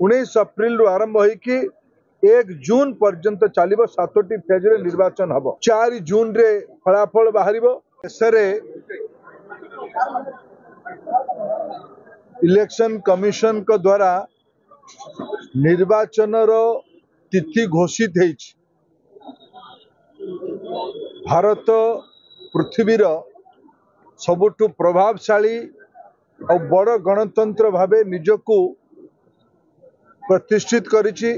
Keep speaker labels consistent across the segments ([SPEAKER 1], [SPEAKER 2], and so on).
[SPEAKER 1] 19 अप्रैल रु आरंभ होइकी 1 जून पर्यंत चलिबो 7टी फेज रे निर्वाचन हबो। 4 जून रे फलाफल बाहरिबो। देशरे इलेक्शन कमिशन को द्वारा निर्वाचन रो तिथि घोषित होइछि। भारत पृथ्वीर सबुठु प्रभावशाली और बड़ गणतंत्र भावे निजको प्रतिष्ठित करिछि।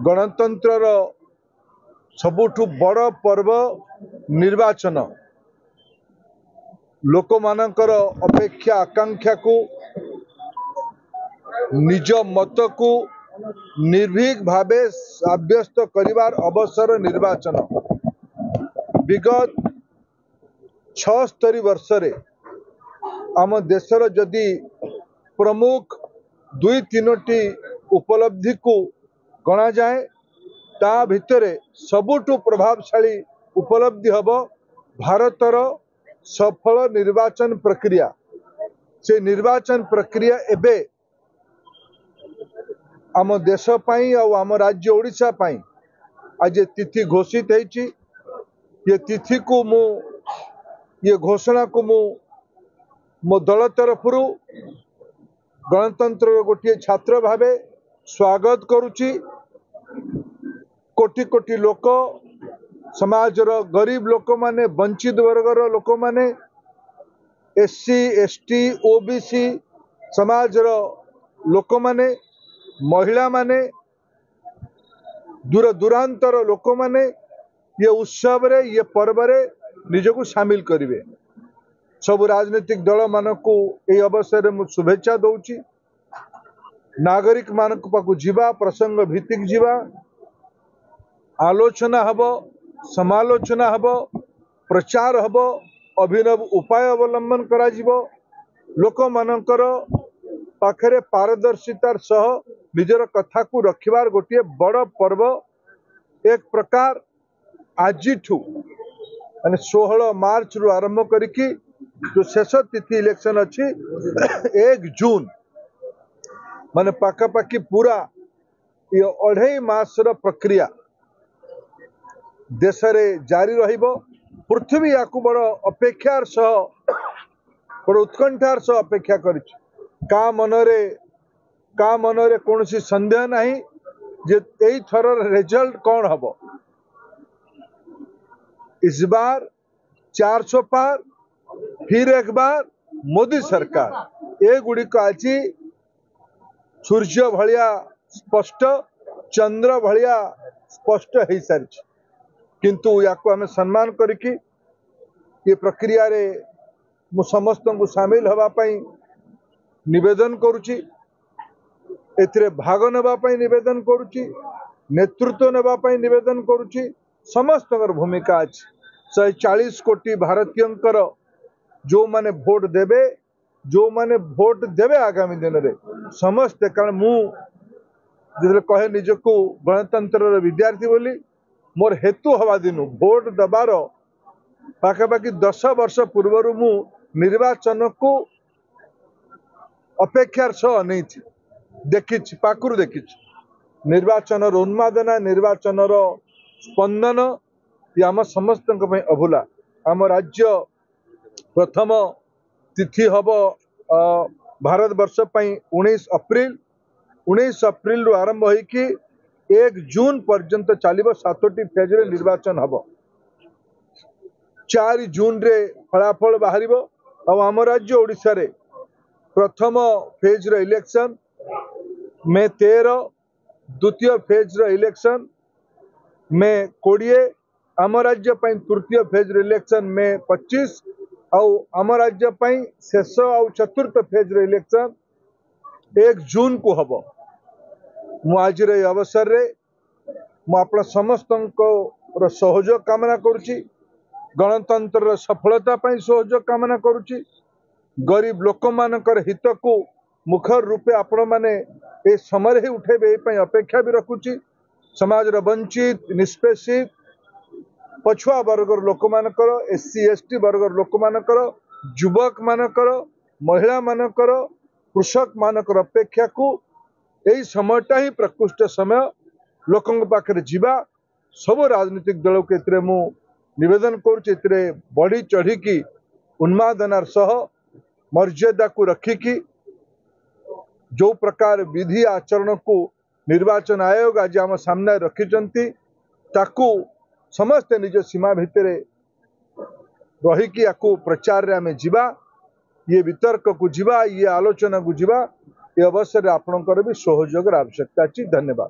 [SPEAKER 1] गणतंत्र सबुठु बड़ पर्व निर्वाचन लोक मानकर अपेक्षा आकांक्षा को निज मत को निर्भीक भावे साब्यस्त करिवार अवसर निर्वाचन। विगत 76 वर्ष रे आम देशर जदि प्रमुख 2-3टी उपलब्धि को गणा जाए ता भितरे सबुठु प्रभावशाली उपलब्धि हब भारतर सफल निर्वाचन प्रक्रिया। से निर्वाचन प्रक्रिया एबे आम देश पाई और आम राज्य ओडिशा पाई आज तिथि घोषित होइछि। ये तिथि को मु ये घोषणा को मो दल तरफ गणतंत्र गोटे छात्र भावे स्वागत करुच्ची। कोटि कोटि लोक समाजर गरीब लोक माने वंचित वर्गर लोक माने एससी एसटी ओबीसी समाजर लोक माने महिला माने दूर दूरांतर लोक माने ये उत्सव रे ये पर्व रे निजको शामिल करिवे। सब राजनीतिक दल मानकु ए अवसर में शुभेच्छा दउची। नागरिक मानक पाकु जीवा प्रसंग भित्तिक जीवा आलोचना हब समालोचना हब प्रचार हब अभिनव उपाय अवलंबन करा जीवो। लोक मानकर पाखरे पारदर्शितार सह निजर कथा को रखिबार गोटे बड़ पर्व। एक प्रकार आजिठू माने 16 मार्च रु आरंभ करिकी जो शेष तिथि इलेक्शन अच्छी 1 जून माने पाखापाखि पूरा ये 2.5 मास प्रक्रिया देश रे जारी रहिबो। पृथ्वी याकु बड़ अपेक्षार सह बड़ उत्कंठार सह अपेक्षा करिछि। का मनरे कौनसी संदेह नहीं जे एई थरर रिजल्ट कौन हबो। इस बार 400 पार फिर एक बार मोदी सरकार ए गुड़ी को आज सूर्य भलिया स्पष्ट चंद्र भलिया स्पष्ट हो सारी। किंतु या को हमें सम्मान करिकी ये प्रक्रिया रे मु समस्त को शामिल हवा पाई निवेदन करुची। एथिरे भाग नेबा पाई निवेदन करुची। नेतृत्व नेबा पाई निवेदन करुची। समस्त भूमिका अच्छी 140 कोटी भारतीयंकर जो माने वोट देवे आगामी दिन रे समस्त। कारण मु कहे निजको गणतंत्र विद्यार्थी बोली मोर हेतु हवा दिनु वोट दबार पाखापाखि 10 वर्ष पूर्व मु निर्वाचन को अपेक्षार सह नहीं देखी पाखुर देखी निर्वाचन उन्मादना निर्वाचन स्पंदन ये आम समस्त अभूला। आम राज्य प्रथम तिथि हम भारत वर्ष 19 अप्रैल रु आरंभ होइकी 1 जून पर्यंत चलिबो 7टी फेज रे निर्वाचन हबो। 4 जून रे फलाफल बाहरिबो और आम राज्य ओडिशा रे प्रथम फेज रे इलेक्शन मे 13, द्वितीय फेज रे इलेक्शन मे 20, आम राज्य पई तृतीय फेज रे इलेक्शन मे 25 और आम राज्य पई शेष और चतुर्थ फेज रे इलेक्शन 1 जून को हबो। मु आज रे अवसर रे मु आपन समस्त को सहयोग कामना करुची। गणतंत्र सफलता पई सहयोग कामना करुची। गरीब लोक मानकर हित को मुखर रूपे आपण माने ए समय ही उठेबे पई अपेक्षा भी रखुची। समाज रो वंचित निष्पेषित पछुआ वर्गर लोक मानकर एससी एसटी वर्गर लोक मानकर युवक मानकर महिला मानकर कृषक मानकर अपेक्षा को यही समयटा ही प्रकृष्ट समय लोकों पाखे जीवा सब राजनीतिक दल को मु निवेदन करुचे बढ़ी चढ़ी की उन्मादनार सह मर्यादा को रखिकी जो प्रकार विधि आचरण को निर्वाचन आयोग आज आम सामने रखिंट ताकू समस्ते निज सीमा भितर रहीकि प्रचार रे आमे जीवा ये वितर्क को जीवा ये आलोचना को जीवा ये अवसर आपणकर भी सहयोग आवश्यकता अच्छी। धन्यवाद।